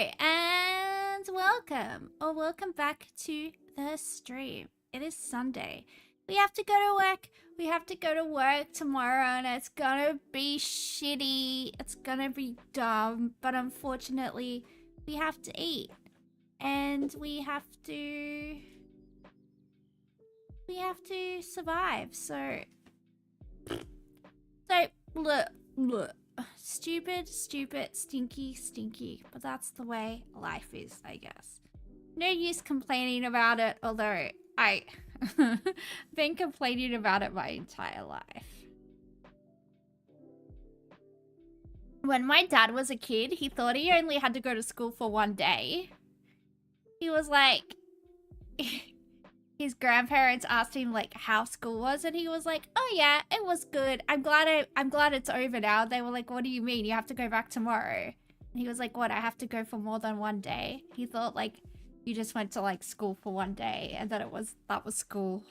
and welcome or welcome back to the stream. It is Sunday. We have to go to work. We have to go to work tomorrow and it's gonna be shitty. It's gonna be dumb, but unfortunately we have to eat. And we have to survive. So look. Stupid, stinky, but that's the way life is, I guess. No use complaining about it, although I been complaining about it my entire life. When my dad was a kid, he thought he only had to go to school for one day. He was like, his grandparents asked him like how school was, and he was like, "Oh yeah, it was good. I'm glad it's over now." They were like, "What do you mean? You have to go back tomorrow?" And he was like, "What? I have to go for more than one day?" He thought like you just went to like school for one day and that was school.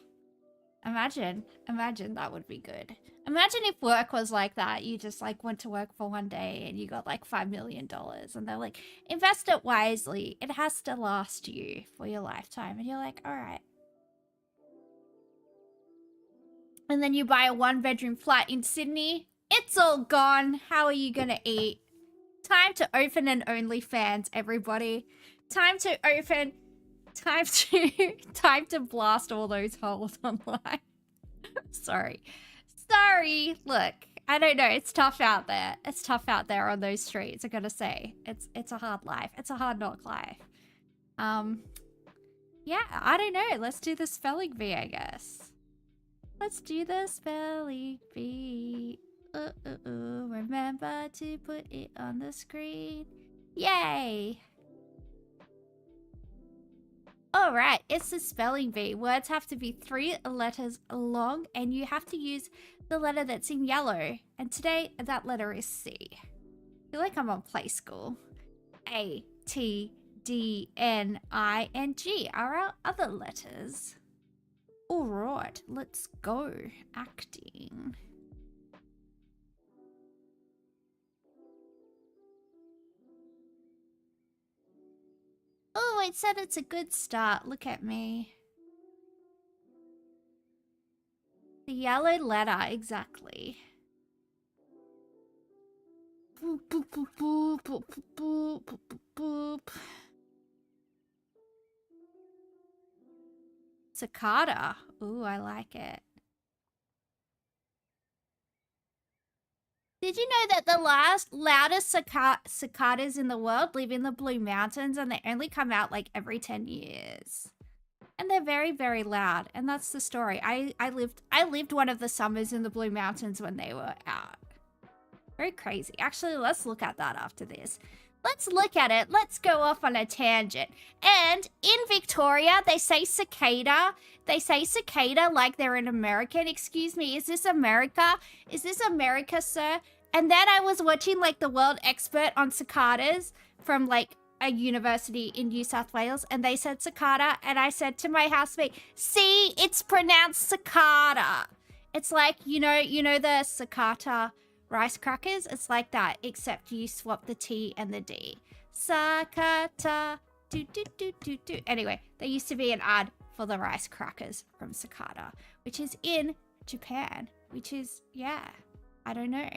Imagine that would be good. Imagine if work was like that. You just like went to work for one day and you got like $5 million and they're like, "Invest it wisely. It has to last you for your lifetime." And you're like, "All right." And then you buy a one-bedroom flat in Sydney. It's all gone. How are you gonna eat? Time to open an OnlyFans, everybody. Time to blast all those holes online. Sorry. Look, I don't know. It's tough out there. It's tough out there on those streets, I gotta say. It's a hard life. It's a hard knock life. Yeah, I don't know. Let's do the spelling bee, I guess. Let's do the spelling bee. Remember to put it on the screen. Yay! Alright, it's the spelling bee. Words have to be 3 letters long, and you have to use the letter that's in yellow. And today, that letter is C. I feel like I'm on play school. A, T, D, N, I, and G are our other letters. Alright, let's go. Acting. Oh, it said it's a good start. Look at me. The yellow letter, exactly. Boop, boop, boop, boop, boop, boop, boop, boop, boop. Cicada. Ooh, I like it. Did you know that the loudest cicadas in the world live in the Blue Mountains and they only come out like every 10 years? And they're very, very loud. And that's the story. I lived one of the summers in the Blue Mountains when they were out. Very crazy. Actually, let's look at that after this. Let's look at it. Let's go off on a tangent. And in Victoria, they say cicada. They say cicada like they're an American. Excuse me, is this America? Is this America, sir? And then I was watching like the world expert on cicadas from like a university in New South Wales, and they said cicada, and I said to my housemate, "See, it's pronounced cicada." It's like, you know the cicada rice crackers? It's like that, except you swap the T and the D. Sakata, do. Anyway, there used to be an ad for the rice crackers from Cicada, which is in Japan, which is, yeah, I don't know.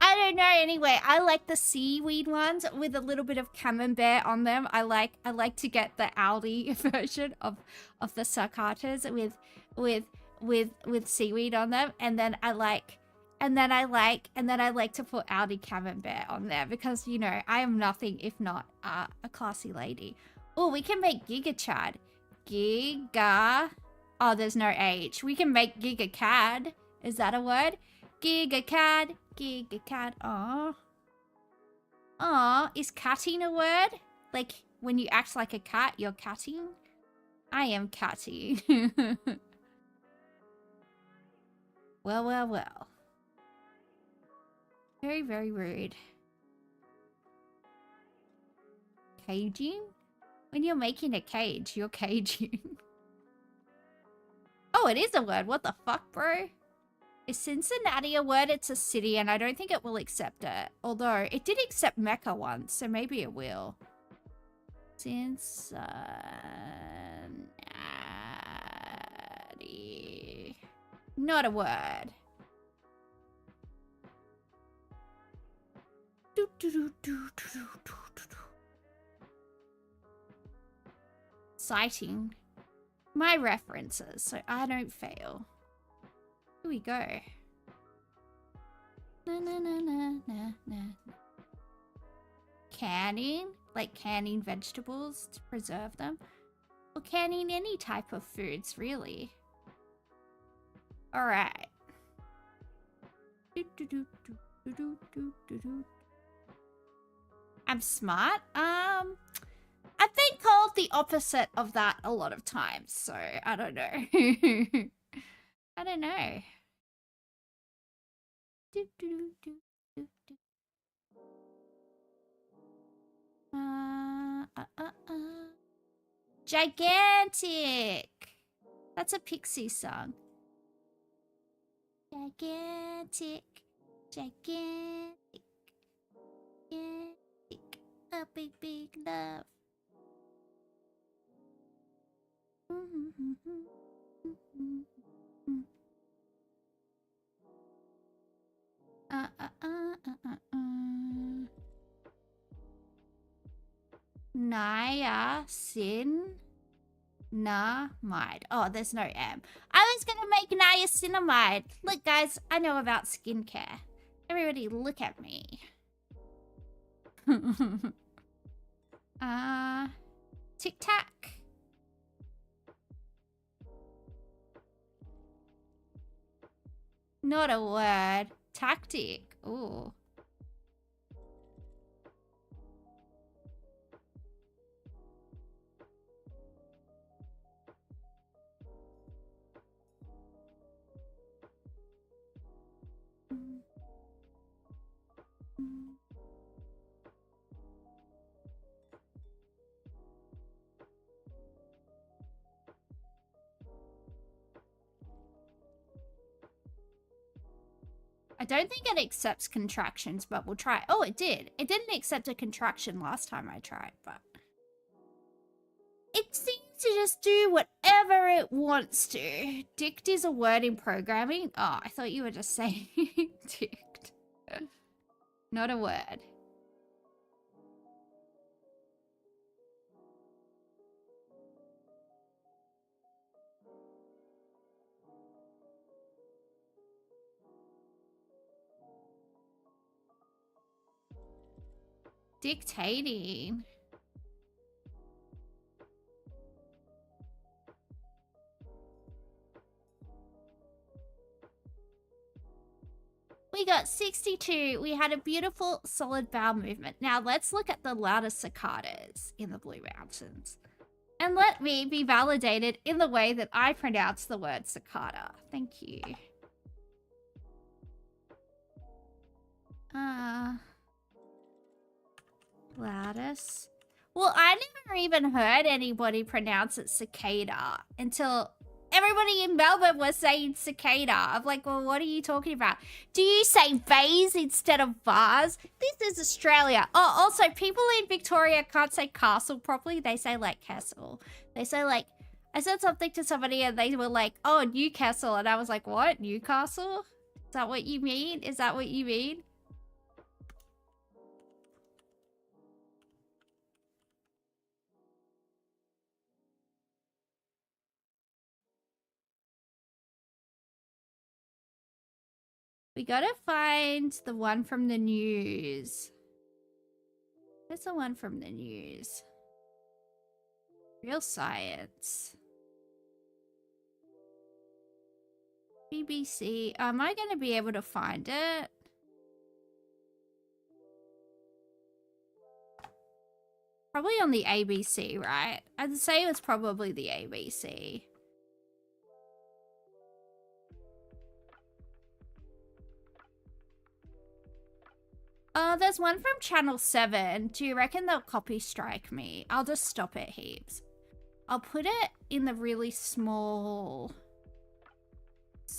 Anyway, I like the seaweed ones with a little bit of camembert on them. I like to get the Aldi version of the cicadas with seaweed on them, and then I like to put Aldi camembert on there because, you know, I am nothing if not a classy lady. Oh, we can make Giga Chad. Giga. Oh, there's no H. We can make Giga Cad. Is that a word? Giga Cad. Giga Cad. Aw. Aw. Is catting a word? Like, when you act like a cat, you're catting? I am catty. Well. Very, very rude. Caging? When you're making a cage, you're caging. Oh, it is a word. What the fuck, bro? Is Cincinnati a word? It's a city, and I don't think it will accept it. Although, it did accept Mecca once, so maybe it will. Cincinnati. Not a word. Citing my references so I don't fail. Here we go. Na, na, na, na, na, na. Canning, like canning vegetables to preserve them, or canning any type of foods, really. All right. I'm smart. I've been called the opposite of that a lot of times, so I don't know. I don't know. Gigantic. That's a Pixie song. Gigantic, gigantic, gigantic, a big, big love. Niacinamide. Oh, there's no M. I was gonna make niacinamide. Look, guys, I know about skincare. Everybody, look at me. Tic Tac. Not a word. Tactic. Ooh. I don't think it accepts contractions, but we'll try. Oh, it did. It didn't accept a contraction last time I tried, but it seems to just do whatever it wants to. Dict is a word in programming. Oh, I thought you were just saying dict. Not a word. Dictating. We got 62. We had a beautiful solid vowel movement. Now let's look at the loudest cicadas in the Blue Mountains. And let me be validated in the way that I pronounce the word cicada. Thank you. Loudest. Well, I never even heard anybody pronounce it cicada until everybody in Melbourne was saying cicada. I'm like, well, what are you talking about? Do you say vase instead of vase? This is Australia. Oh, also, people in Victoria can't say castle properly. They say, like, castle. They say, like, I said something to somebody and they were like, oh, Newcastle. And I was like, what? Newcastle? Is that what you mean? Is that what you mean? We gotta find the one from the news. Where's the one from the news? Real science. BBC. Am I gonna be able to find it? Probably on the ABC, right? I'd say it was probably the ABC. There's one from Channel 7. Do you reckon they'll copy strike me? I'll just stop it heaps. I'll put it in the really small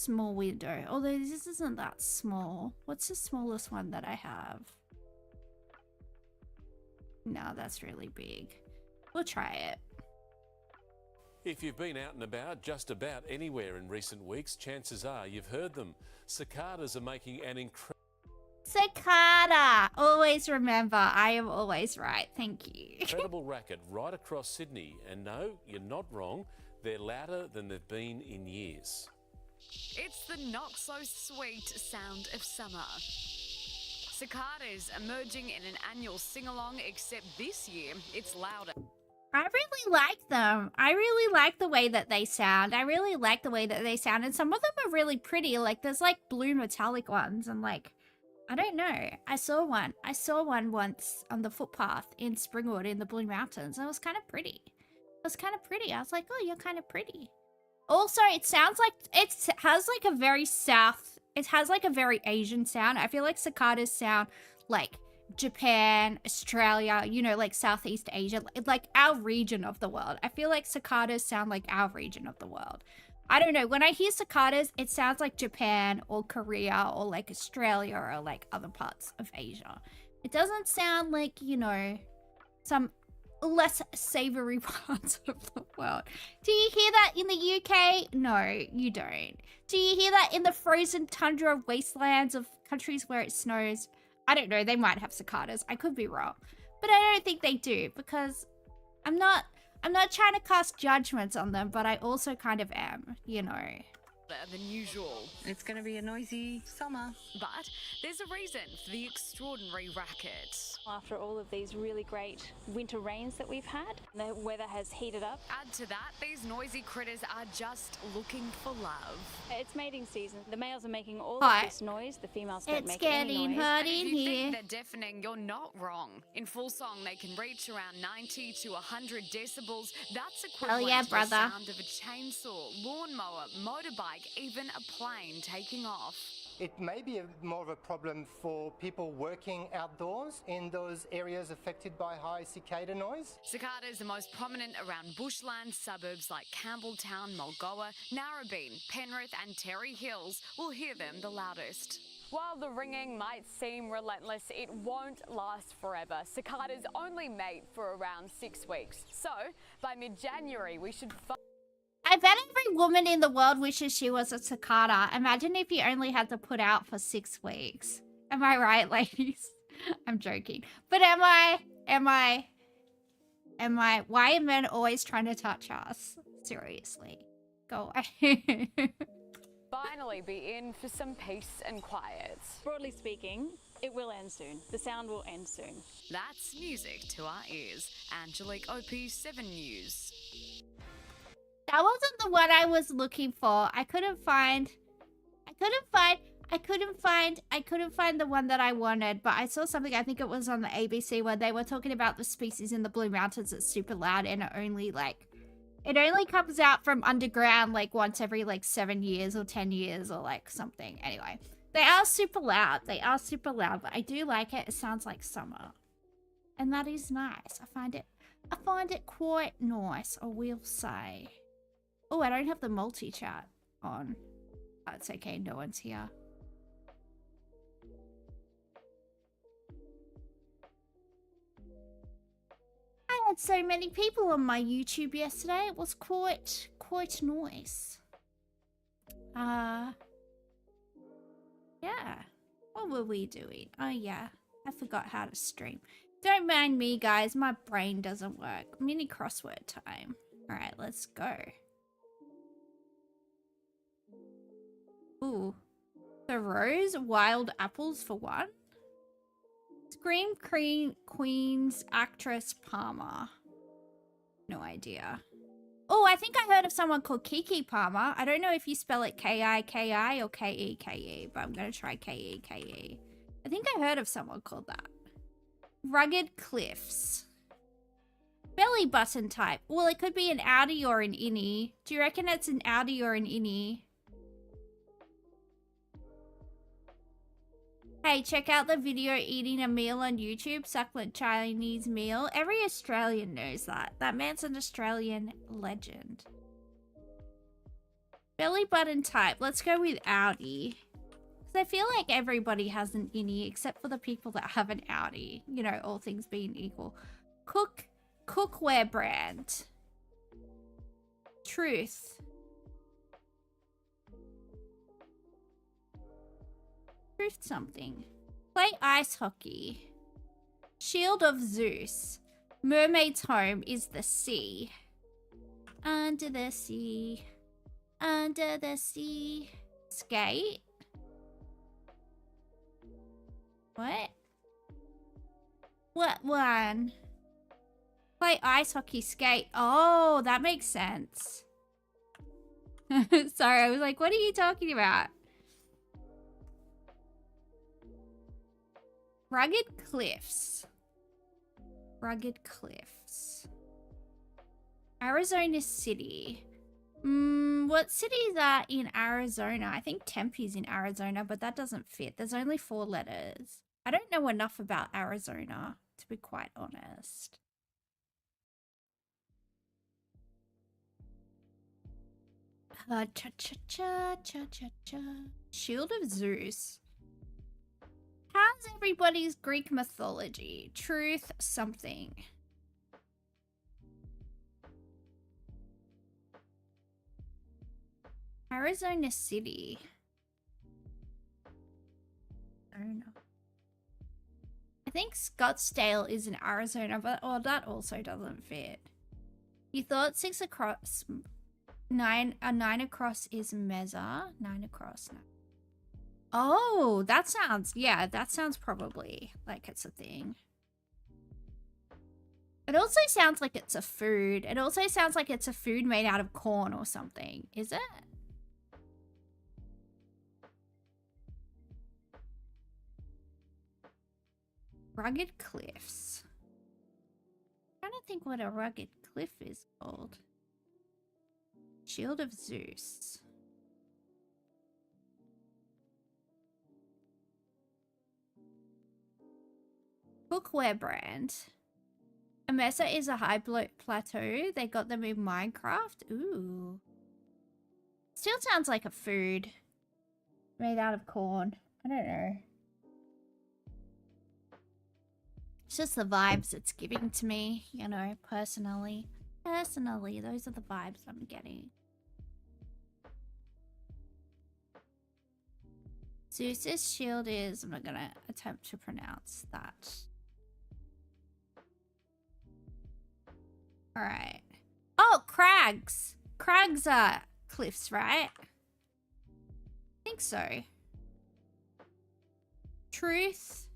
window. Although this isn't that small. What's the smallest one that I have? No, that's really big. We'll try it. If you've been out and about just about anywhere in recent weeks, chances are you've heard them. Cicadas are making an Cicada! Always remember, I am always right. Thank you. incredible racket right across Sydney. And no, you're not wrong. They're louder than they've been in years. It's the not-so-sweet sound of summer. Cicadas emerging in an annual sing-along, except this year it's louder. I really like them. I really like the way that they sound. And some of them are really pretty. Like, there's like blue metallic ones, and like, I don't know. I saw one once on the footpath in Springwood in the Blue Mountains. And it was kind of pretty. I was like, oh, you're kind of pretty. Also, it sounds like it has like a very Asian sound. I feel like cicadas sound like Japan, Australia, you know, like Southeast Asia, like our region of the world. I feel like cicadas sound like our region of the world. I don't know. When I hear cicadas, it sounds like Japan or Korea or like Australia or like other parts of Asia. It doesn't sound like, you know, some less savory parts of the world. Do you hear that in the UK? No, you don't. Do you hear that in the frozen tundra wastelands of countries where it snows? I don't know. They might have cicadas. I could be wrong. But I don't think they do, because I'm not trying to cast judgments on them, but I also kind of am, you know. Than usual. It's going to be a noisy summer. But there's a reason for the extraordinary racket. After all of these really great winter rains that we've had, the weather has heated up. Add to that, these noisy critters are just looking for love. It's mating season. The males are making all of this noise. The females don't make any noise. It's getting hot And if in you here. think they're deafening, you're not wrong. In full song, they can reach around 90 to 100 decibels. That's equivalent yeah, to brother. the sound of a chainsaw, lawnmower, motorbike, even a plane taking off. It may be more of a problem for people working outdoors in those areas affected by high cicada noise. Cicadas are most prominent around bushland suburbs like Campbelltown, Mulgoa, Narrabeen, Penrith and Terry Hills will hear them the loudest. While the ringing might seem relentless, it won't last forever. Cicadas only mate for around 6 weeks. So, by mid-January, we should I bet every woman in the world wishes she was a cicada. Imagine if you only had to put out for 6 weeks. Am I right, ladies? I'm joking. But am I, why are men always trying to touch us? Seriously. Go away. finally be in for some peace and quiet. Broadly speaking, it will end soon. The sound will end soon. That's music to our ears. Angelique Opie, 7 News. That wasn't the one I was looking for. I couldn't find the one that I wanted, but I saw something, I think it was on the ABC, where they were talking about the species in the Blue Mountains that's super loud, and it only comes out from underground like once every like 7 years or 10 years or like something. Anyway, they are super loud. But I do like it. It sounds like summer. And that is nice. I find it quite nice, I will say. Oh, I don't have the multi-chat on. Oh, it's okay, no one's here. I had so many people on my YouTube yesterday. It was quite nice. Yeah. What were we doing? Oh yeah, I forgot how to stream. Don't mind me, guys. My brain doesn't work. Mini crossword time. All right, let's go. Ooh. The rose, wild apples for one. Scream Queen's actress Palmer. No idea. Oh, I think I heard of someone called Kiki Palmer. I don't know if you spell it K-I-K-I or K-E-K-E, but I'm going to try K-E-K-E. I think I heard of someone called that. Rugged cliffs. Belly button type. Well, it could be an outie or an innie. Do you reckon it's an outie or an innie? Hey, check out the video eating a meal on YouTube, succulent Chinese meal. Every Australian knows that. That man's an Australian legend. Belly button type. Let's go with outie. Because I feel like everybody has an innie except for the people that have an outie. You know, all things being equal. cookware brand. Truth. Truth something. Play ice hockey. Shield of Zeus. Mermaid's home is the sea. Under the sea. Under the sea. Skate. What? What one? Play ice hockey, skate. Oh, that makes sense. Sorry, I was like, what are you talking about? Rugged cliffs. Rugged cliffs. Arizona City. What cities are in Arizona? I think Tempe's in Arizona, but that doesn't fit. There's only 4 letters. I don't know enough about Arizona, to be quite honest. Cha-cha-cha-cha-cha-cha. Shield of Zeus. How's everybody's Greek mythology? Truth something. Arizona City. I don't know. I think Scottsdale is in Arizona, but that also doesn't fit. You thought 6 across, 9 across is Meza. 9 across. No. Oh, that sounds probably like it's a thing. It also sounds like it's a food. It also sounds like it's a food made out of corn or something. Is it? Rugged cliffs. I'm trying to think what a rugged cliff is called. Shield of Zeus. Cookware brand. Amesa is a high plateau. They got them in Minecraft. Ooh. Still sounds like a food. Made out of corn. I don't know. It's just the vibes it's giving to me, you know, personally. Personally, those are the vibes I'm getting. Zeus's shield is... I'm not gonna attempt to pronounce that. Alright. Oh, crags! Crags are cliffs, right? I think so. Truth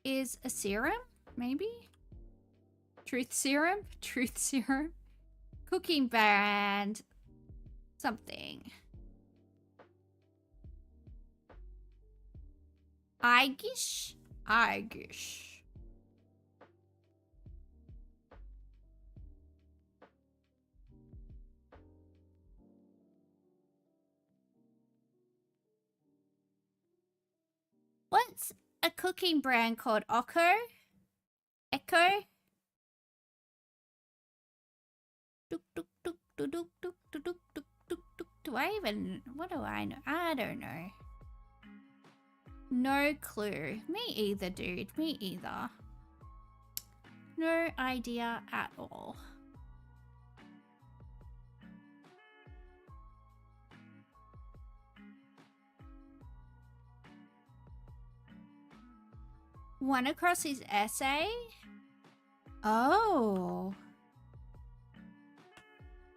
is a serum, maybe? Truth serum? Truth serum? Cooking brand. Something. Igish? Igish. What's a cooking brand called? Echo? Echo? Do I even... What do I know? I don't know. No clue. Me either, dude. Me either. No idea at all. One across his essay? Oh.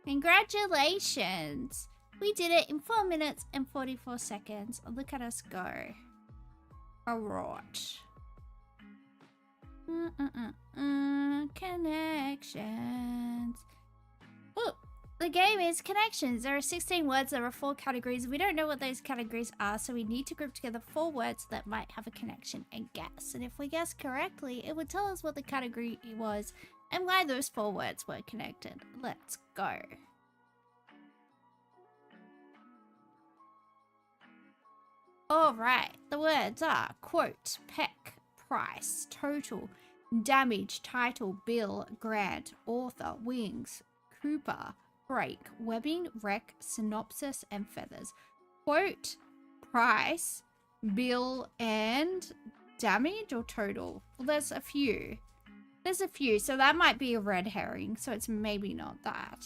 Congratulations. We did it in 4 minutes and 44 seconds. Look at us go. Alright. Connections. Oh, the game is connections. There are 16 words. There are 4 categories. We don't know what those categories are, so we need to group together 4 words that might have a connection and guess. And if we guess correctly, it would tell us what the category was and why those 4 words were connected. Let's go. Alright, the words are quote, peck, price, total, damage, title, bill, grant, author, wings, Cooper, break, webbing, wreck, synopsis, and feathers. Quote, price, bill, and damage or total? Well, there's a few. There's a few, so that might be a red herring, so it's maybe not that.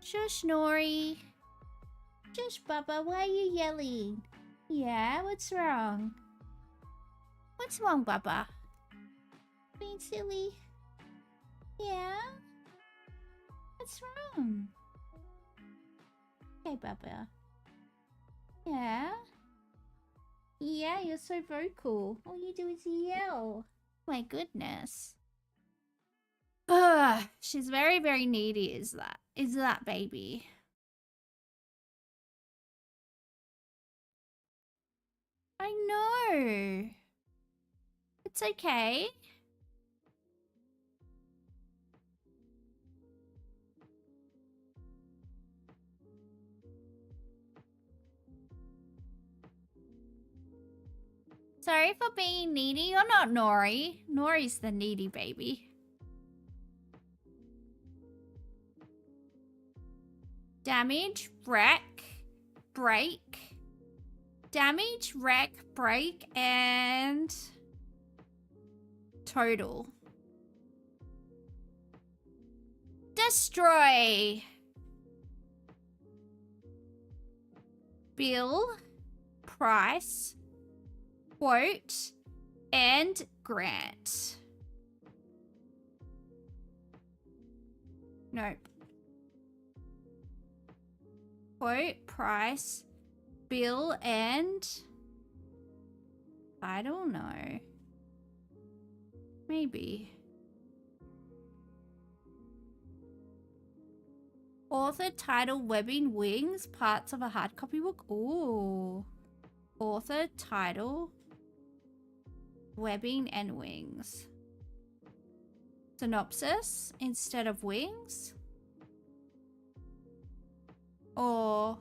Shush, Nori. Shush, Bubba, why are you yelling? Yeah, what's wrong? What's wrong, Bubba? Being silly? Yeah? What's wrong? Okay, Bubba. Yeah? Yeah, you're so vocal. All you do is yell. My goodness. Ugh, she's very, very needy, is that baby. I know. It's okay. Sorry for being needy. You're not Nori. Nori's the needy baby. Damage, wreck, break. Damage, wreck, break, and total. Destroy. Bill, price, quote, and grant. Nope. Quote, price, bill, and I don't know. Maybe. Author, title, webbing, wings, parts of a hard copy book. Ooh. Author, title, webbing, and wings. Synopsis instead of wings. Or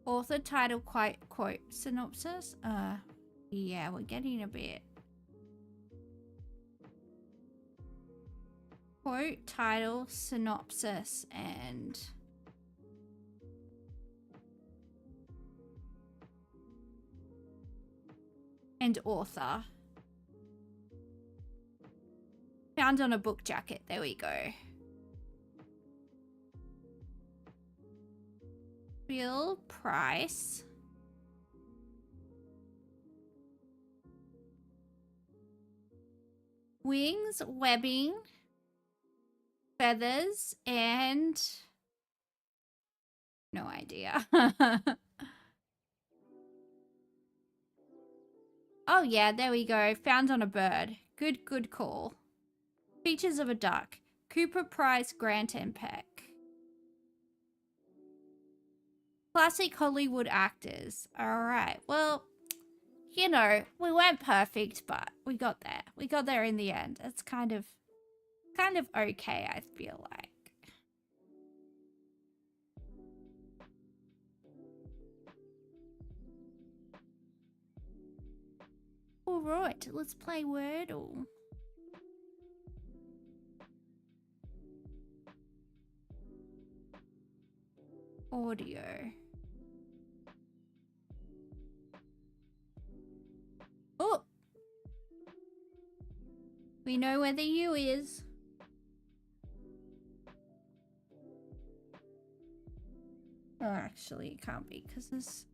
author, title, quote, synopsis. Yeah, we're getting a bit. Quote, title, synopsis, and author. Found on a book jacket. There we go. Bill, price. Wings, webbing, feathers, and no idea. Oh yeah, there we go. Found on a bird. Good call. Features of a duck. Cooper Price Grant and Peck. Classic Hollywood actors. Alright, well, you know, we weren't perfect, but we got there. We got there in the end. It's kind of okay, I feel like. Alright, let's play Wordle. Audio. Oh! We know where the U is. Oh, actually, it can't be because there's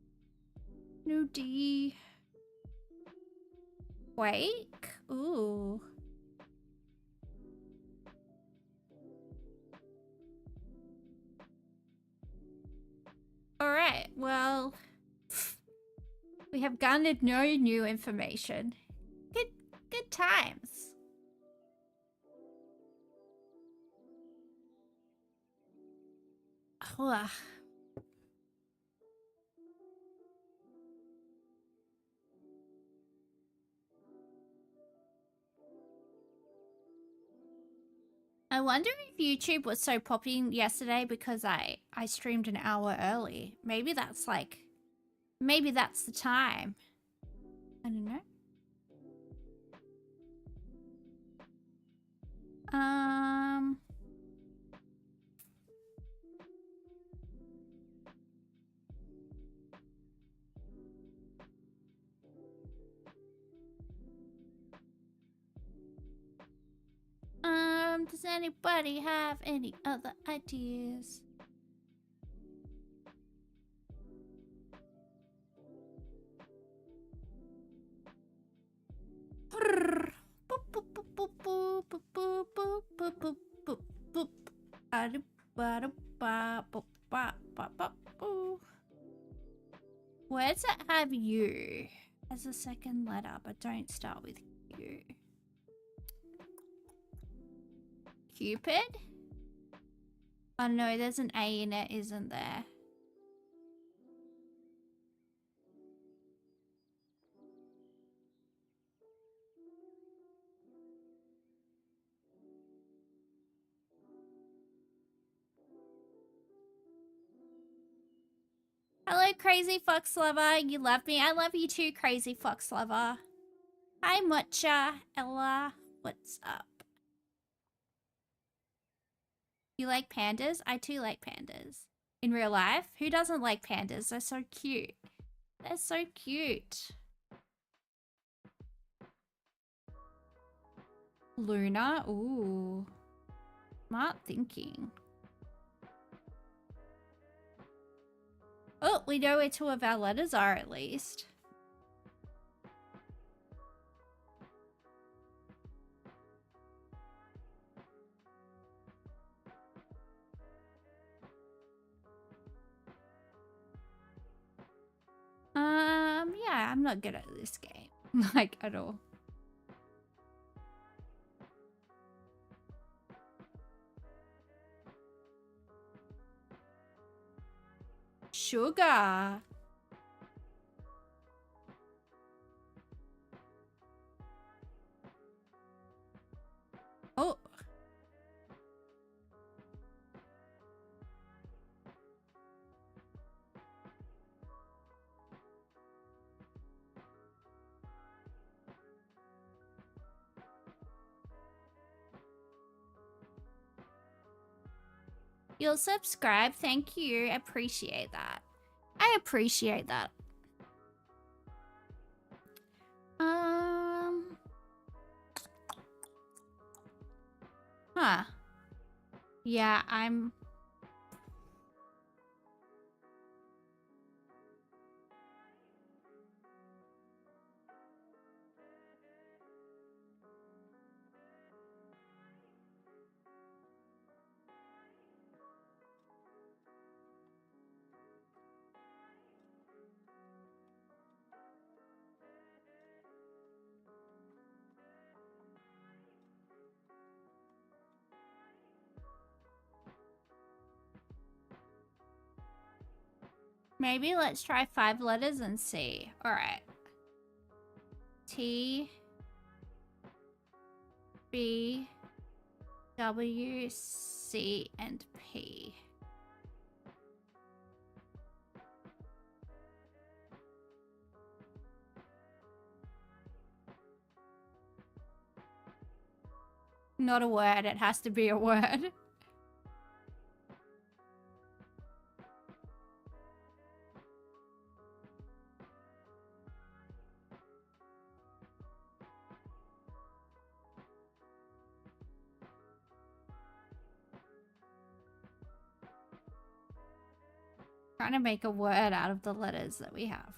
no D. Wake? Ooh. Alright, well, we have garnered no new information. Good times. Ugh. I wonder if YouTube was so popping yesterday because I streamed an hour early. Maybe that's the time. I don't know. anybody have any other ideas? Words that have you as a second letter but don't start with you. Cupid? Oh no, there's an A in it, isn't there? Hello, Crazy Fox Lover. You love me. I love you too, Crazy Fox Lover. Hi, Mocha. Ella. What's up? You like pandas? I too like pandas. In real life? Who doesn't like pandas? They're so cute. They're so cute. Lunar? Ooh. Smart thinking. Oh, we know where two of our letters are at least. Yeah, I'm not good at this game. Like, at all. Sugar. Oh. You'll subscribe. Thank you. Appreciate that. I appreciate that. Huh. Yeah, I'm... Maybe let's try 5 letters and see. Alright. T, B, W, C, and P. Not a word, it has to be a word. Trying to make a word out of the letters that we have.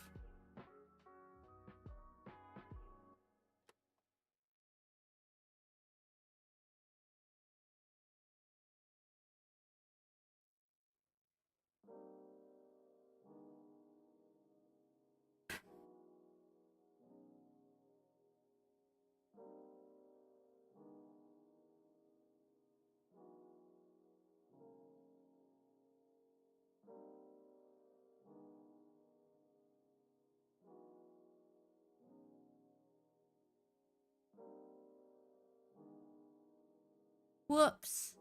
Whoops.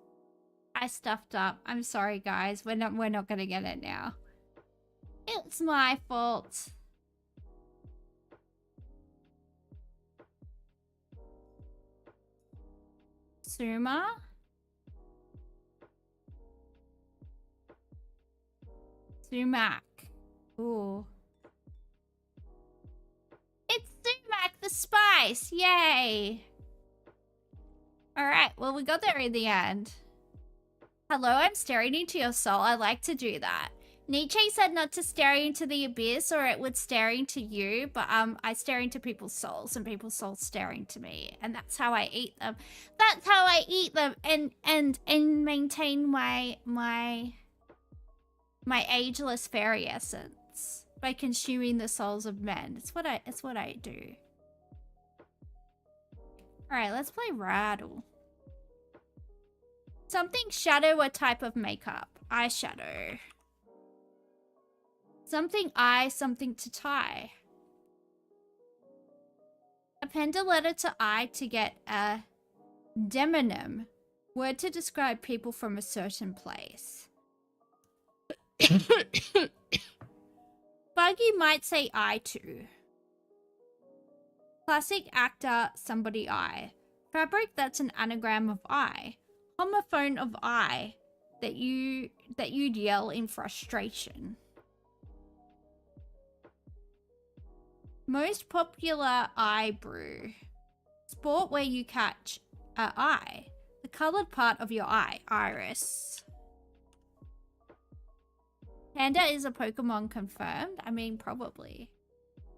I stuffed up. I'm sorry, guys. We're not gonna get it now. It's my fault. Suma? Sumac. Ooh. It's sumac the spice! Yay! Alright, well, we got there in the end. Hello, I'm staring into your soul. I like to do that. Nietzsche said not to stare into the abyss or it would stare into you, but I stare into people's souls and people's souls stare into me, and that's how I eat them. That's how I eat them and maintain my ageless fairy essence by consuming the souls of men. It's what I do. Alright, let's play Rattle. Something shadow, a type of makeup. Eyeshadow. Something eye, something to tie. Append a letter to I to get a demonym. Word to describe people from a certain place. Bug you might say I to. Classic actor, somebody I. Fabric that's an anagram of I. Homophone of I that you'd yell in frustration. Most popular eye brew. Sport where you catch a eye. The colored part of your eye. Iris. Panda is a Pokemon confirmed? I mean, probably.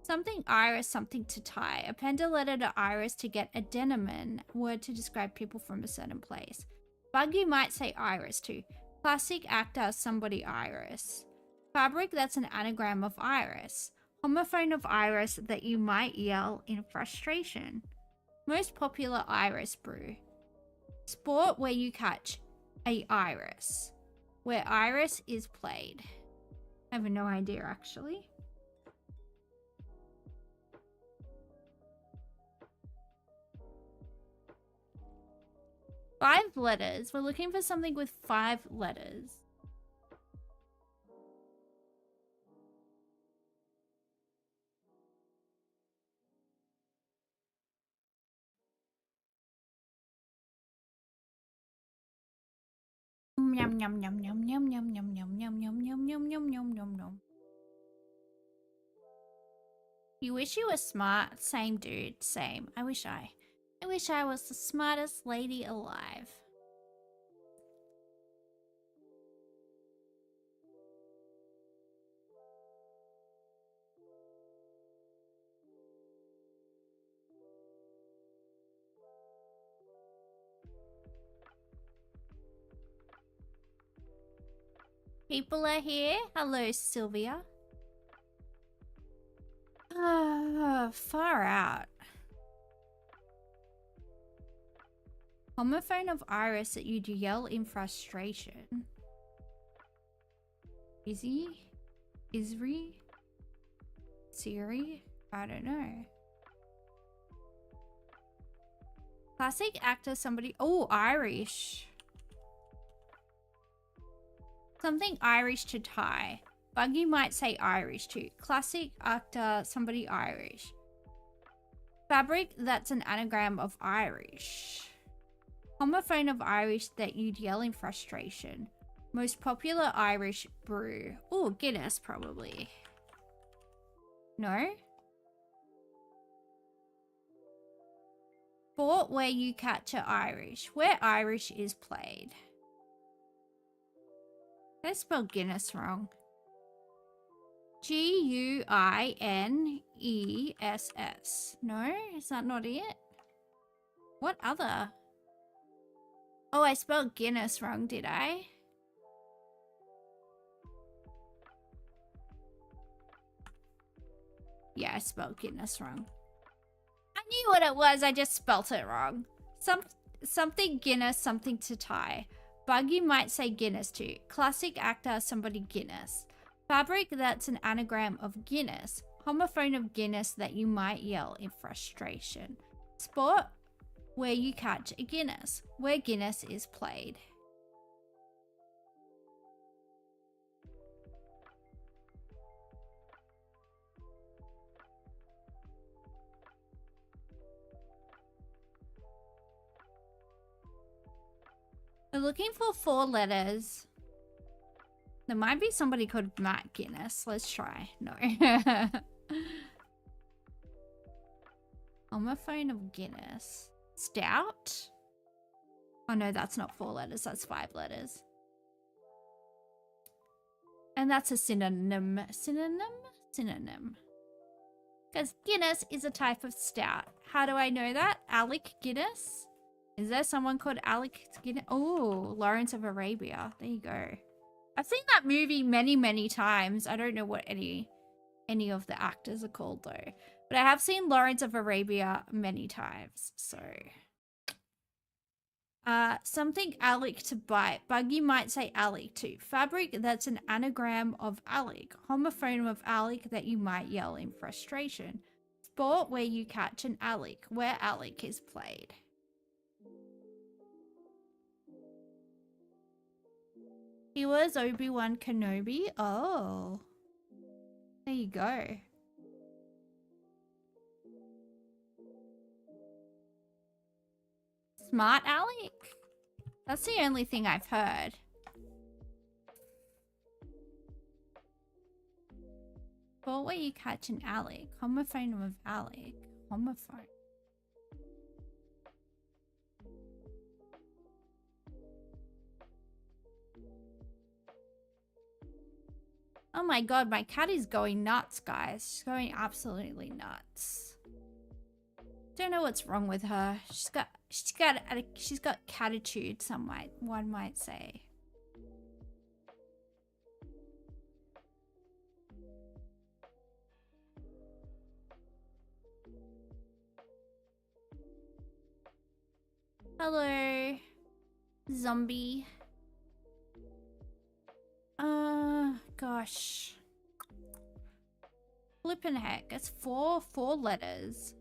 Something iris, something to tie. Append a letter to iris to get a demonym. Word to describe people from a certain place. Bug you might say iris to. Classic actor, somebody iris. Fabric that's an anagram of iris. Homophone of iris that you might yell in frustration. Most popular iris brew. Sport where you catch a iris. Where iris is played. I have no idea actually. Five letters. We're looking for something with 5 letters. Yum yum yum yum yum yum yum yum yum yum yum yum yum yum yum yum. You wish you were smart? Same dude, same. I wish I was the smartest lady alive. People are here. Hello, Sylvia. Far out. Homophone of iris that you'd yell in frustration. Izzy? Isri? Siri? I don't know. Classic actor, somebody... Oh, Irish. Something Irish to tie. Buggy might say Irish too. Classic actor, somebody Irish. Fabric that's an anagram of Irish. Homophone of Irish that you'd yell in frustration. Most popular Irish brew. Oh, Guinness probably. No? Sport where you catch a Irish. Where Irish is played. I spelled Guinness wrong. Guiness. No, is that not it? What other? Oh, I spelled Guinness wrong, did I? Yeah, I spelled Guinness wrong. I knew what it was, I just spelt it wrong. Something Guinness, something to tie. Buggy might say Guinness too. Classic actor, somebody Guinness. Fabric that's an anagram of Guinness. Homophone of Guinness that you might yell in frustration. Sport where you catch a Guinness. Where Guinness is played. We're looking for 4 letters. There might be somebody called Matt Guinness. Let's try. No. Homophone of Guinness. Stout? Oh no, that's not 4 letters, that's 5 letters. And that's a synonym. Synonym. Because Guinness is a type of stout. How do I know that? Alec Guinness? Is there someone called Alec Guinness? Oh, Lawrence of Arabia. There you go. I've seen that movie many, many times. I don't know what any of the actors are called though. But I have seen Lawrence of Arabia many times, so... something Alec to bite. Buggy might say Alec too. Fabric, that's an anagram of Alec. Homophone of Alec that you might yell in frustration. Sport, where you catch an Alec, where Alec is played. He was Obi-Wan Kenobi. Oh. There you go. Smart Alec? That's the only thing I've heard. Sport where you catch an Alec. Homophone of Alec. Homophone. Oh my god, my cat is going nuts, guys. She's going absolutely nuts. Don't know what's wrong with her. She's got catitude, one might say. Hello, zombie. Gosh. Flippin' heck, it's four letters.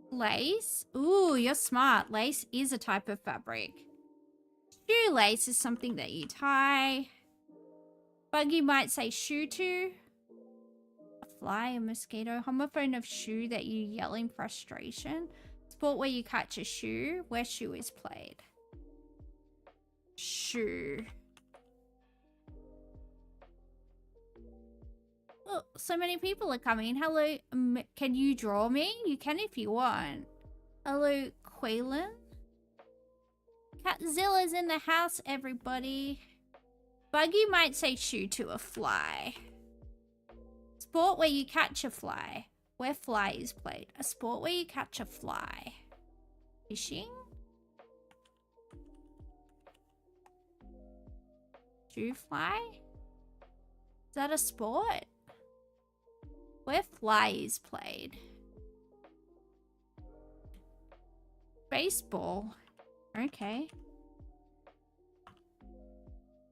Lace? Ooh, you're smart. Lace is a type of fabric. Shoelace is something that you tie. Buggy might say shoe to. A fly, a mosquito. Homophone of shoe that you yell in frustration. Sport where you catch a shoe. Where shoe is played. Shoe. Oh, so many people are coming. Hello, can you draw me? You can if you want. Hello, Quaylen. Catzilla's in the house, everybody. Buggy might say shoe to a fly. Sport where you catch a fly. Where fly is played. A sport where you catch a fly. Fishing? Shoe fly? Is that a sport? Where fly is played. Baseball. Okay.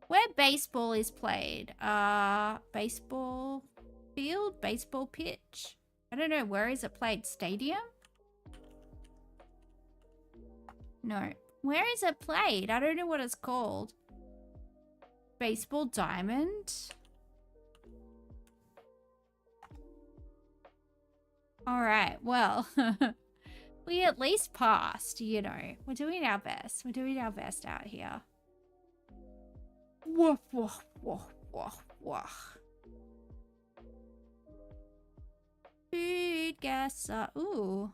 Where baseball is played. Baseball field? Baseball pitch? I don't know. Where is it played? Stadium? No. Where is it played? I don't know what it's called. Baseball diamond? Alright, well, we at least passed, you know. We're doing our best. We're doing our best out here. Woof, woof, woof, woof, woof. Food guesser. Ooh.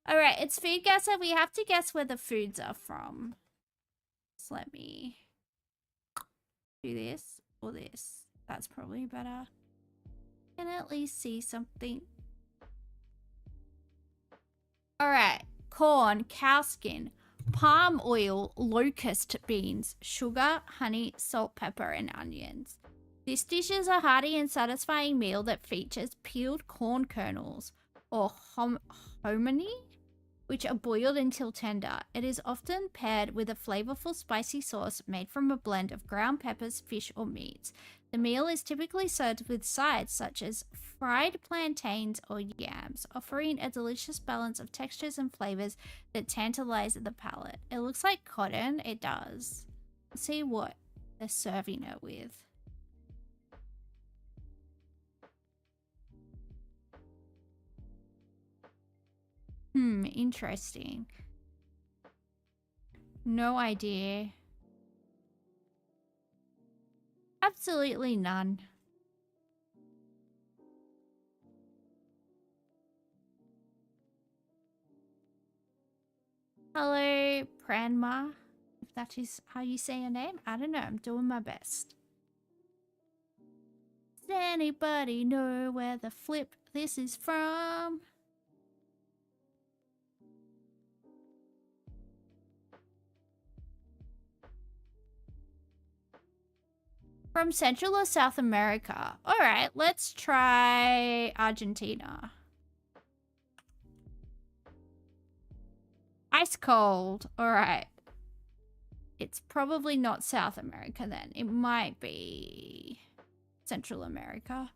Alright, it's food guesser. We have to guess where the foods are from. So let me do this or this. That's probably better. Can at least see something. Alright, corn, cow skin, palm oil, locust beans, sugar, honey, salt, pepper, and onions. This dish is a hearty and satisfying meal that features peeled corn kernels, or hominy, which are boiled until tender. It is often paired with a flavorful spicy sauce made from a blend of ground peppers, fish, or meats. The meal is typically served with sides such as fried plantains or yams, offering a delicious balance of textures and flavors that tantalize the palate. It looks like cotton. It does. Let's see what they're serving it with. Interesting. No idea. Absolutely none. Hello, Pranma. If that is how you say your name. I don't know. I'm doing my best. Does anybody know where the flip this is from? From Central or South America. Alright, let's try Argentina. Ice cold. Alright. It's probably not South America then. It might be Central America.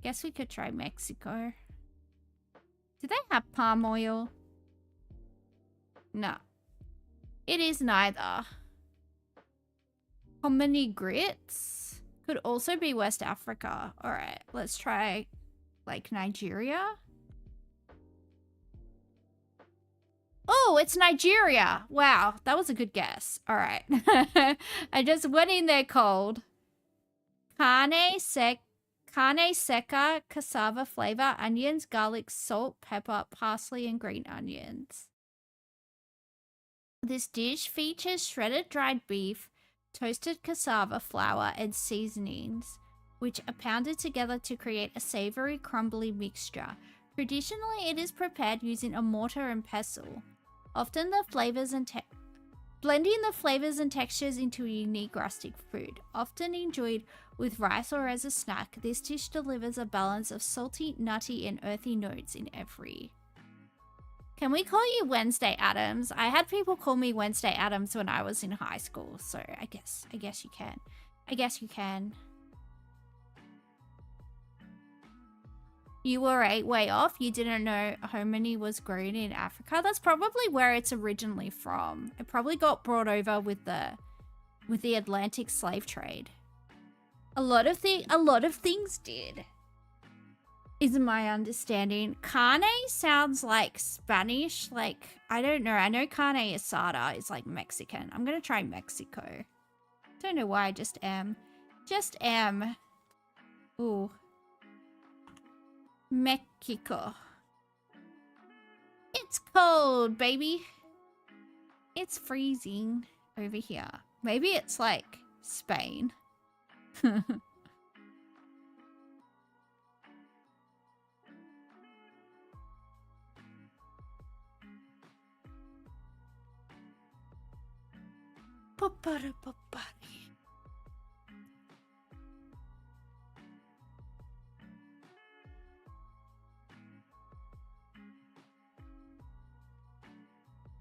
Guess we could try Mexico. Do they have palm oil? No. It is neither. Hominy grits could also be West Africa. Alright, let's try like Nigeria. Oh, it's Nigeria. Wow, that was a good guess. Alright. I just went in there cold. Carne seca, cassava flavor, onions, garlic, salt, pepper, parsley, and green onions. This dish features shredded dried beef, toasted cassava flour, and seasonings, which are pounded together to create a savory, crumbly mixture. Traditionally, it is prepared using a mortar and pestle. Often the flavors and blending the flavors and textures into a unique rustic food. Often enjoyed with rice or as a snack, this dish delivers a balance of salty, nutty, and earthy notes in every. Can we call you Wednesday Addams? I had people call me Wednesday Addams when I was in high school, so I guess you can. I guess you can. You were way off. You didn't know hominy was grown in Africa. That's probably where it's originally from. It probably got brought over with the Atlantic slave trade. A lot of things did. Is my understanding. Carne sounds like Spanish. Like, I don't know. I know carne asada is like Mexican. I'm gonna try Mexico. Don't know why, I just am. Just am. Ooh. Mexico. It's cold, baby. It's freezing over here. Maybe it's like Spain.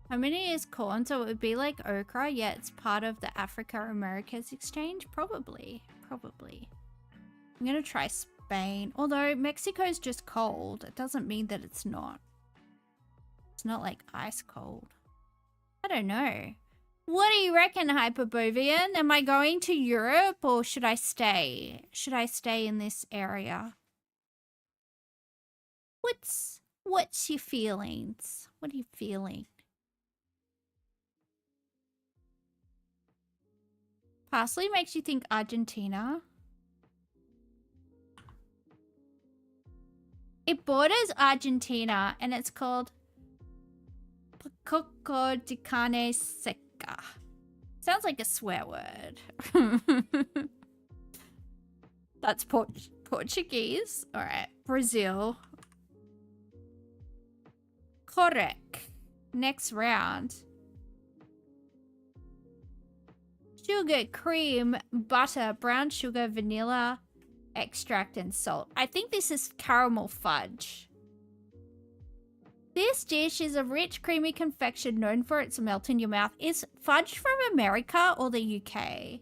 Hominy is corn, so it would be like okra, yet it's part of the Africa-Americas exchange? Probably. I'm gonna try Spain. Although Mexico's just cold. It doesn't mean that it's not. It's not like ice cold. I don't know. What do you reckon, Hyperbovian? Am I going to Europe or should I stay? Should I stay in this area? What's your feelings? What are you feeling? Parsley makes you think Argentina. It borders Argentina and it's called Picoco de Carne Seca. Sounds like a swear word. That's Portuguese. All right. Brazil. Correct. Next round. Sugar, cream, butter, brown sugar, vanilla, extract, and salt. I think this is caramel fudge. This dish is a rich, creamy confection known for its melt in your mouth. Is fudge from America or the UK?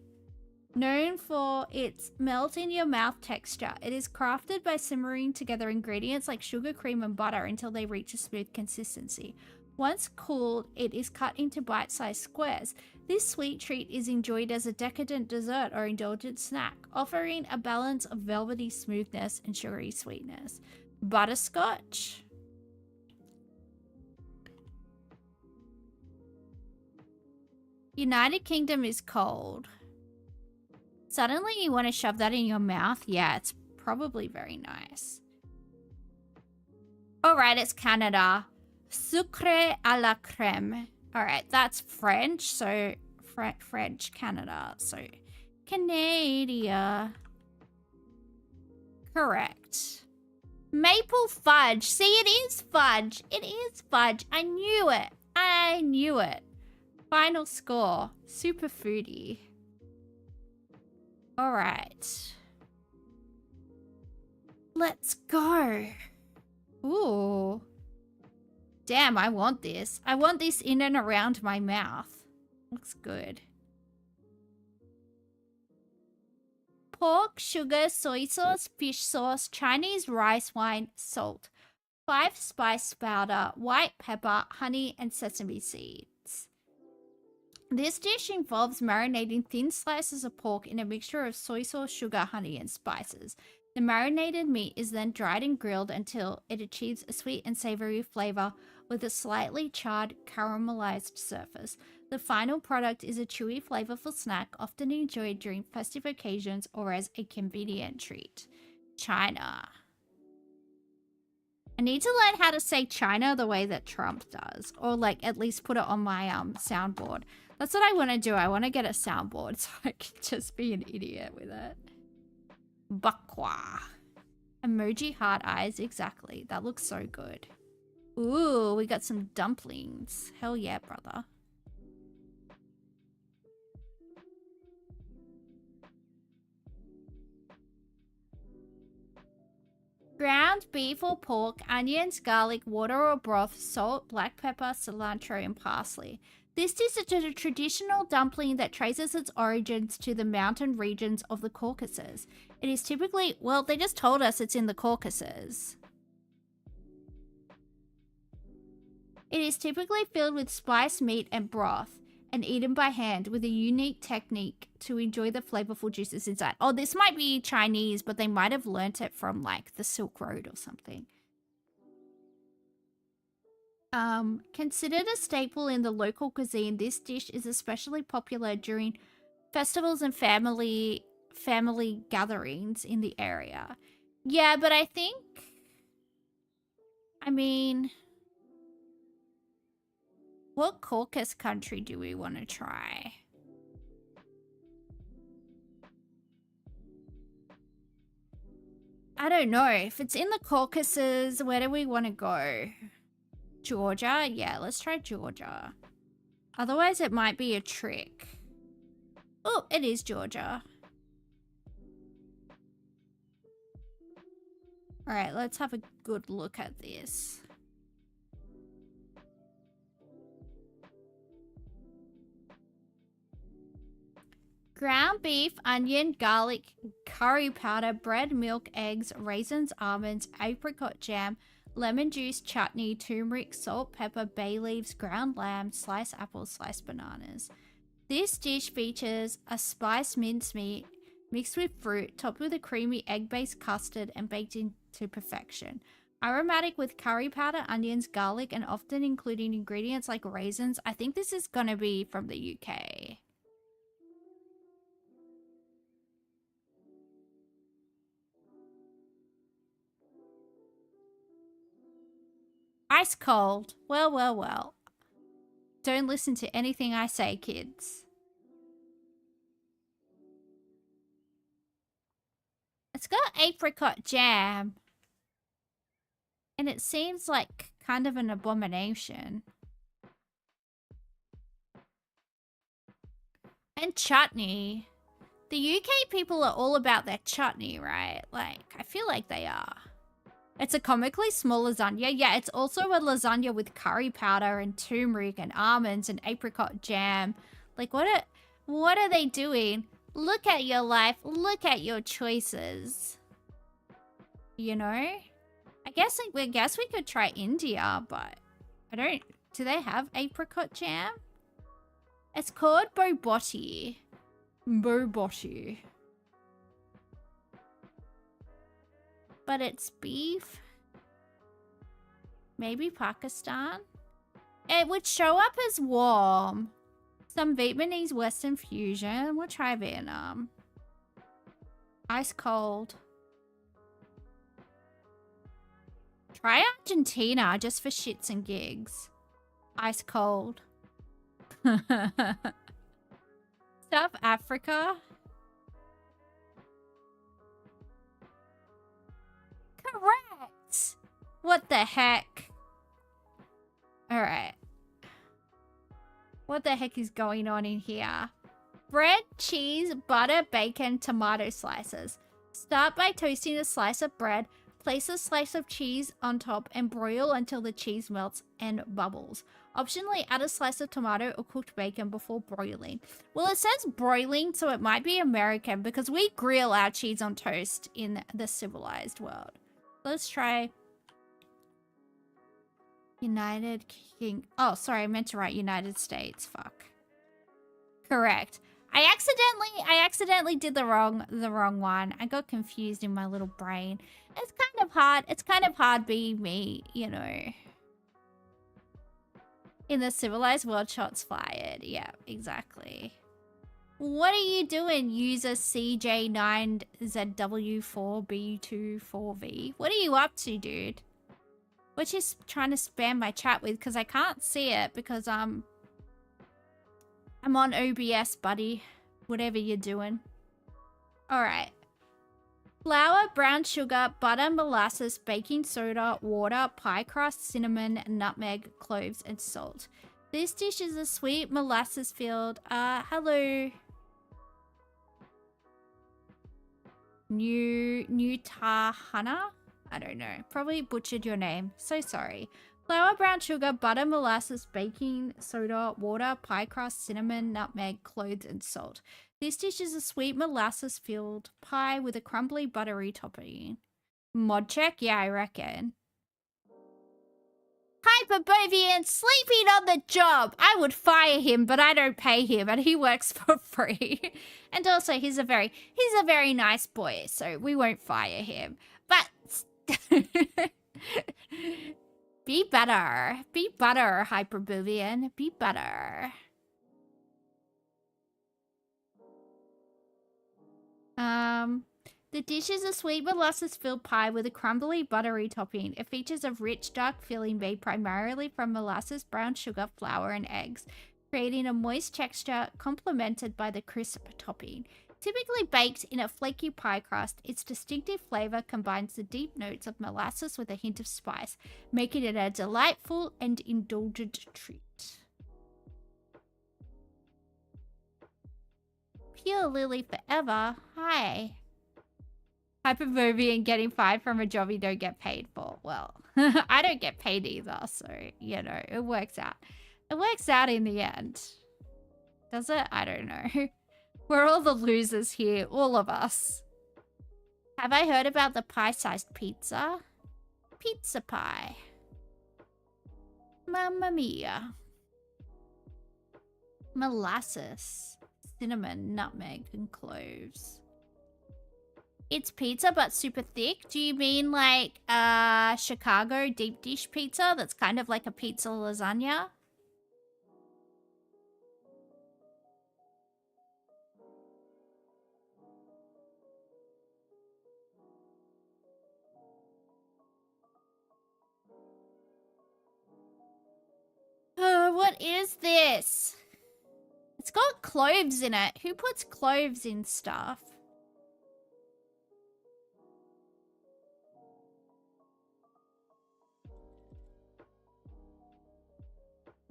Known for its melt in your mouth texture. It is crafted by simmering together ingredients like sugar, cream, and butter until they reach a smooth consistency. Once cooled, it is cut into bite-sized squares. This sweet treat is enjoyed as a decadent dessert or indulgent snack, offering a balance of velvety smoothness and sugary sweetness. Butterscotch. United Kingdom is cold. Suddenly you want to shove that in your mouth? Yeah, it's probably very nice. Alright, it's Canada. Sucre à la crème. Alright, that's French, so French, Canada. So, Canada. Correct. Maple fudge. See, it is fudge. It is fudge. I knew it. I knew it. Final score. Super foodie. Alright. Let's go. Ooh. Damn, I want this. I want this in and around my mouth. Looks good. Pork, sugar, soy sauce, fish sauce, Chinese rice wine, salt, 5 spice powder, white pepper, honey, and sesame seeds. This dish involves marinating thin slices of pork in a mixture of soy sauce, sugar, honey, and spices. The marinated meat is then dried and grilled until it achieves a sweet and savory flavor with a slightly charred caramelized surface. The final product is a chewy, flavorful snack often enjoyed during festive occasions or as a convenient treat. China. I need to learn how to say China the way that Trump does, or like at least put it on my soundboard. That's what I want to do. I want to get a soundboard so I can just be an idiot with it. Bakwa. Emoji heart eyes, exactly. That looks so good. Ooh, we got some dumplings. Hell yeah, brother. Ground beef or pork, onions, garlic, water or broth, salt, black pepper, cilantro, and parsley. This is a traditional dumpling that traces its origins to the mountain regions of the Caucasus. It is typically, well, they just told us it's in the Caucasus. It is typically filled with spiced meat and broth and eaten by hand with a unique technique to enjoy the flavorful juices inside. Oh, this might be Chinese, but they might have learnt it from like the Silk Road or something. Considered a staple in the local cuisine, this dish is especially popular during festivals and family gatherings in the area. Yeah, but I mean, what Caucasus country do we want to try? I don't know. If it's in the Caucasus, where do we want to go? Georgia? Yeah, let's try Georgia. Otherwise, it might be a trick. Oh, it is Georgia. Alright, let's have a good look at this. Ground beef, onion, garlic, curry powder, bread, milk, eggs, raisins, almonds, apricot jam, lemon juice, chutney, turmeric, salt, pepper, bay leaves, ground lamb, sliced apples, sliced bananas. This dish features a spiced mincemeat mixed with fruit, topped with a creamy egg-based custard and baked into perfection. Aromatic with curry powder, onions, garlic, and often including ingredients like raisins. I think this is gonna be from the UK. Ice cold. Well, well, well. Don't listen to anything I say, kids. It's got apricot jam. And it seems like kind of an abomination. And chutney. The UK people are all about their chutney, right? Like, I feel like they are. It's a comically small lasagna. Yeah, it's also a lasagna with curry powder and turmeric and almonds and apricot jam. Like, what are they doing? Look at your life. Look at your choices. You know? I guess we could try India, but I Do they have apricot jam? It's called bobotti. Bobotti. But it's beef. Maybe Pakistan. It would show up as warm. Some Vietnamese Western fusion. We'll try Vietnam. Ice cold. Try Argentina just for shits and gigs. Ice cold. South Africa. Correct. What the heck? Alright. What the heck is going on in here? Bread, cheese, butter, bacon, tomato slices. Start by toasting a slice of bread. Place a slice of cheese on top and broil until the cheese melts and bubbles. Optionally, add a slice of tomato or cooked bacon before broiling. Well, it says broiling, so it might be American because we grill our cheese on toast in the civilized world. Let's try United King. Oh, sorry, I meant to write United States. Fuck. Correct. I accidentally did the wrong one. I got confused in my little brain. It's kind of hard. It's kind of hard being me, you know. In the civilized world, shots fired. Yeah, exactly. What are you doing, user CJ9ZW4B24V? What are you up to, dude? What you trying to spam my chat with? Because I can't see it because I'm on OBS, buddy. Whatever you're doing. Alright. Flour, brown sugar, butter, molasses, baking soda, water, pie crust, cinnamon, nutmeg, cloves, and salt. This dish is a sweet molasses-filled... hello. New Tahana? I don't know. Probably butchered your name. So sorry. Flour, brown sugar, butter, molasses, baking soda, water, pie crust, cinnamon, nutmeg, cloves, and salt. This dish is a sweet molasses-filled pie with a crumbly, buttery topping. Mod check? Yeah, I reckon. Hyperbovian sleeping on the job. I would fire him, but I don't pay him, and he works for free. And also, he's a very nice boy, so we won't fire him. But be better. Be better, Hyperbovian. Be better. The dish is a sweet molasses-filled pie with a crumbly, buttery topping. It features a rich, dark filling made primarily from molasses, brown sugar, flour, and eggs, creating a moist texture complemented by the crisp topping. Typically baked in a flaky pie crust, its distinctive flavor combines the deep notes of molasses with a hint of spice, making it a delightful and indulgent treat. Pure Lily forever. Hi. Hyperbovian getting fired from a job you don't get paid for. Well, I don't get paid either, so, you know, it works out. It works out in the end. Does it? I don't know. We're all the losers here, all of us. Have I heard about the pie-sized pizza? Pizza pie. Mamma mia. Molasses, cinnamon, nutmeg, and cloves. It's pizza, but super thick. Do you mean like Chicago deep dish pizza that's kind of like a pizza lasagna? What is this? It's got cloves in it. Who puts cloves in stuff?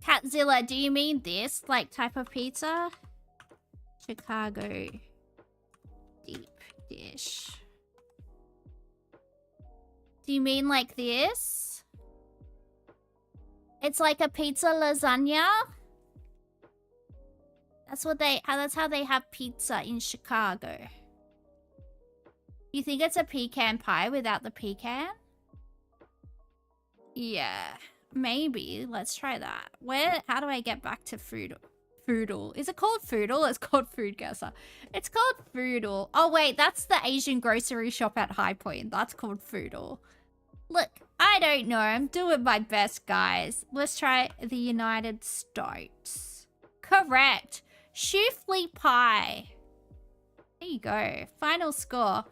Catzilla, do you mean this, like, type of pizza? Chicago deep dish. Do you mean like this? It's like a pizza lasagna? That's how they have pizza in Chicago. You think it's a pecan pie without the pecan? Yeah. maybe. Let's try that. How do I get back to Foodle? Is it called Foodle? It's called Food Guesser. It's called Foodle. Oh, wait, that's the Asian grocery shop at High Point. That's called Foodle. Look, I don't know. I'm doing my best, guys. Let's try the United States. Correct. Shoofly pie. There you go. Final score.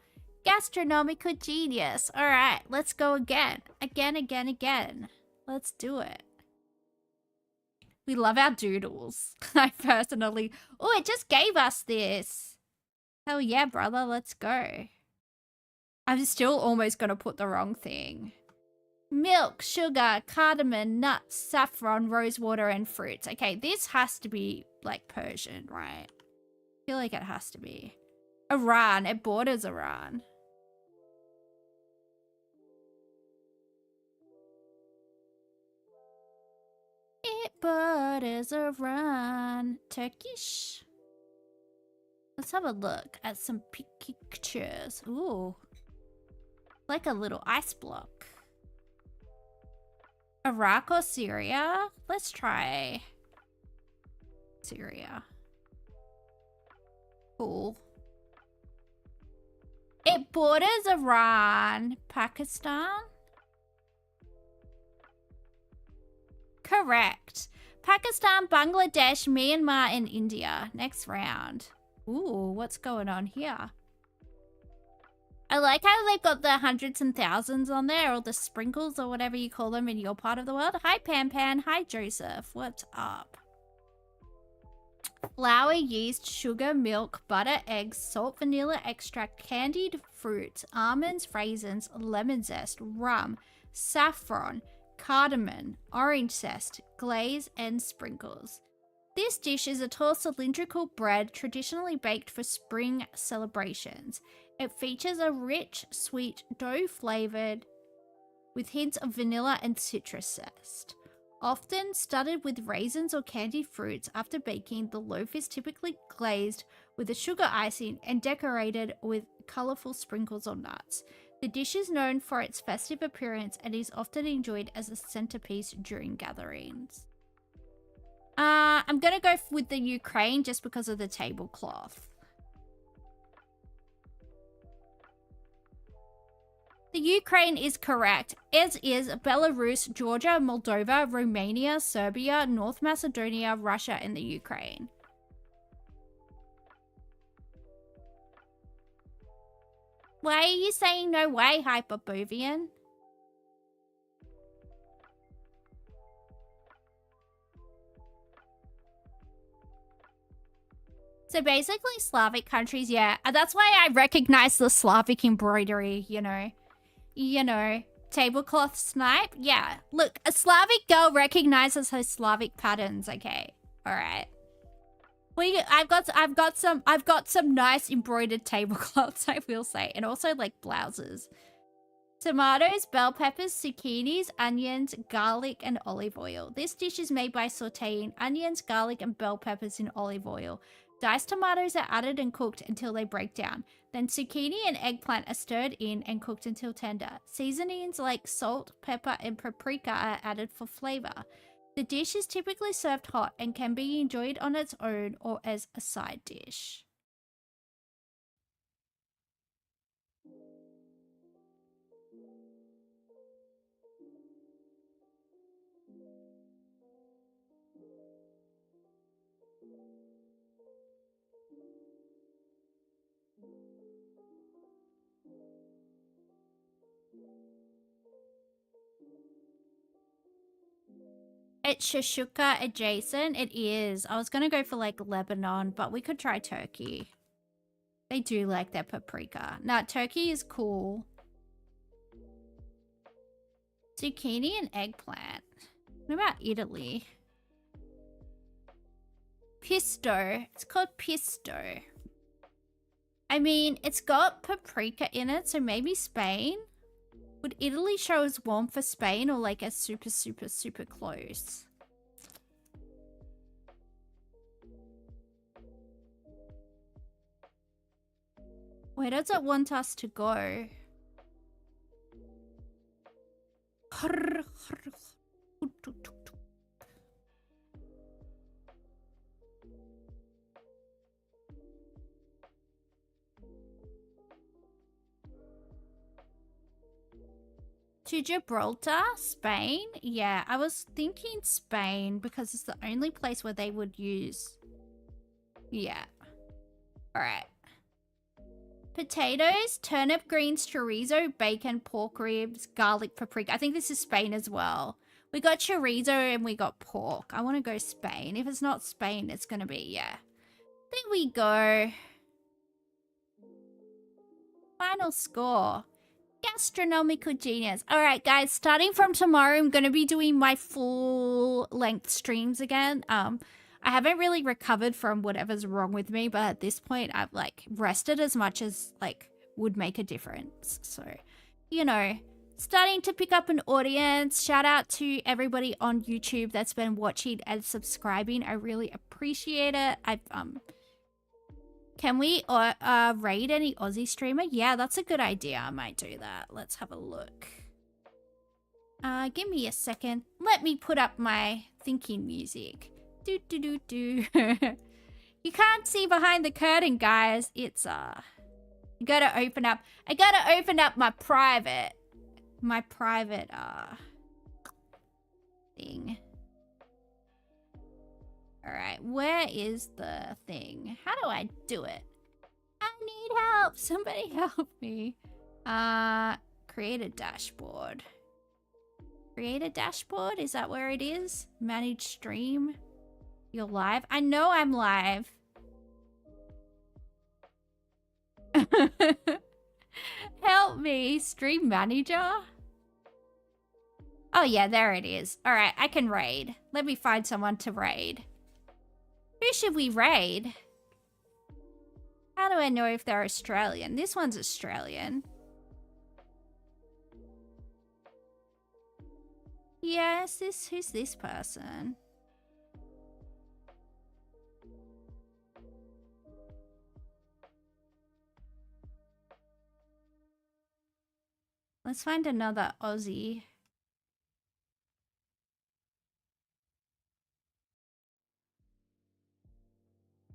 Gastronomical genius. All right, let's go again. Again. Let's do it. We love our doodles. I personally... Oh, it just gave us this. Hell yeah, brother. Let's go. I'm still almost going to put the wrong thing. Milk, sugar, cardamom, nuts, saffron, rosewater, and fruits. Okay, this has to be, like, Persian, right? I feel like it has to be. Iran. It borders Iran. It borders Iran. Turkish. Let's have a look at some pictures. Ooh. Like a little ice block. Iraq or Syria? Let's try Syria. Cool. It borders Iran. Pakistan? Correct. Pakistan, Bangladesh, Myanmar, and India. Next round. Ooh, what's going on here? I like how they've got the hundreds and thousands on there, or the sprinkles, or whatever you call them in your part of the world. Hi, Pan Pan. Hi, Joseph. What's up? Flour, yeast, sugar, milk, butter, eggs, salt, vanilla extract, candied fruits, almonds, raisins, lemon zest, rum, saffron, cardamom, orange zest, glaze, and sprinkles. This dish is a tall cylindrical bread traditionally baked for spring celebrations. It features a rich, sweet dough flavored with hints of vanilla and citrus zest. Often studded with raisins or candied fruits, after baking, the loaf is typically glazed with a sugar icing and decorated with colorful sprinkles or nuts. The dish is known for its festive appearance and is often enjoyed as a centerpiece during gatherings. I'm gonna go with the Ukraine just because of the tablecloth. The Ukraine is correct, as is Belarus, Georgia, Moldova, Romania, Serbia, North Macedonia, Russia, and the Ukraine. Why are you saying no way, Hyperbovian? So basically Slavic countries, yeah. That's why I recognize the Slavic embroidery, you know. You know, tablecloth snipe. Yeah, look, a Slavic girl recognizes her Slavic patterns. Okay, all right. I've got some nice embroidered tablecloths, I will say, and also like blouses. Tomatoes, bell peppers, zucchinis, onions, garlic, and olive oil. This dish is made by sautéing onions, garlic, and bell peppers in olive oil. Diced tomatoes are added and cooked until they break down. Then zucchini and eggplant are stirred in and cooked until tender. Seasonings like salt, pepper, and paprika are added for flavor. The dish is typically served hot and can be enjoyed on its own or as a side dish. It's shashuka adjacent. It is. I was going to go for like Lebanon, but we could try Turkey. They do like their paprika. Nah, Turkey is cool. Zucchini and eggplant. What about Italy? Pisto. It's called pisto. I mean, it's got paprika in it, so maybe Spain? Would Italy show as warm for Spain or like a super, super, super close? Where does it want us to go? To Gibraltar, Spain? Yeah, I was thinking Spain because it's the only place where they would use... Yeah. Alright. Potatoes, turnip greens, chorizo, bacon, pork ribs, garlic, paprika. I think this is Spain as well. We got chorizo and we got pork. I want to go Spain. If it's not Spain, it's going to be, yeah. There we go. Final score. Gastronomical genius. Alright, guys. Starting from tomorrow, I'm going to be doing my full-length streams again. I haven't really recovered from whatever's wrong with me, but at this point, I've, like, rested as much as, like, would make a difference. So, you know, starting to pick up an audience. Shout out to everybody on YouTube that's been watching and subscribing. I really appreciate it. Can we raid any Aussie streamer? Yeah, that's a good idea. I might do that. Let's have a look. Give me a second. Let me put up my thinking music. Do do do do. You can't see behind the curtain, guys. It's you gotta open up. I gotta open up my private thing. Alright, where is the thing? How do I do it? I need help. Somebody help me. Create a dashboard. Create a dashboard? Is that where it is? Manage stream. You're live? I know I'm live. Help me, stream manager. Oh yeah, there it is. Alright, I can raid. Let me find someone to raid. Who should we raid? How do I know if they're Australian? This one's Australian. Yes, who's this person? Let's find another Aussie.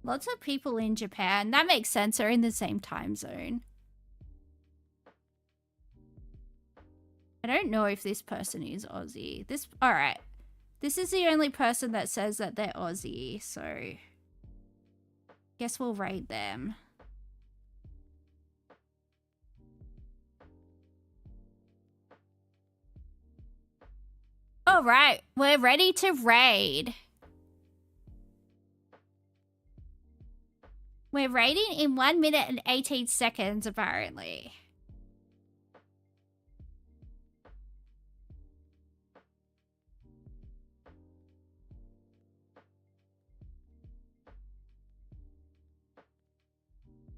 Lots of people in Japan. That makes sense. They're in the same time zone. I don't know if this person is Aussie. Alright. This is the only person that says that they're Aussie, so... Guess we'll raid them. Alright, we're ready to raid. We're raiding in 1 minute and 18 seconds, apparently.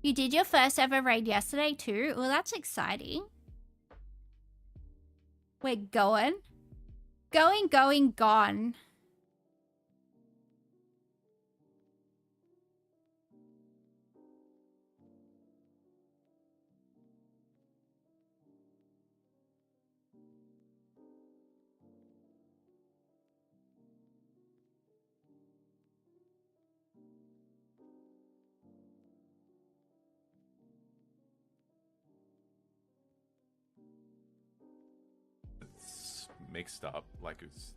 You did your first ever raid yesterday too? Well, that's exciting. We're going. Going, gone. It's mixed up, like it's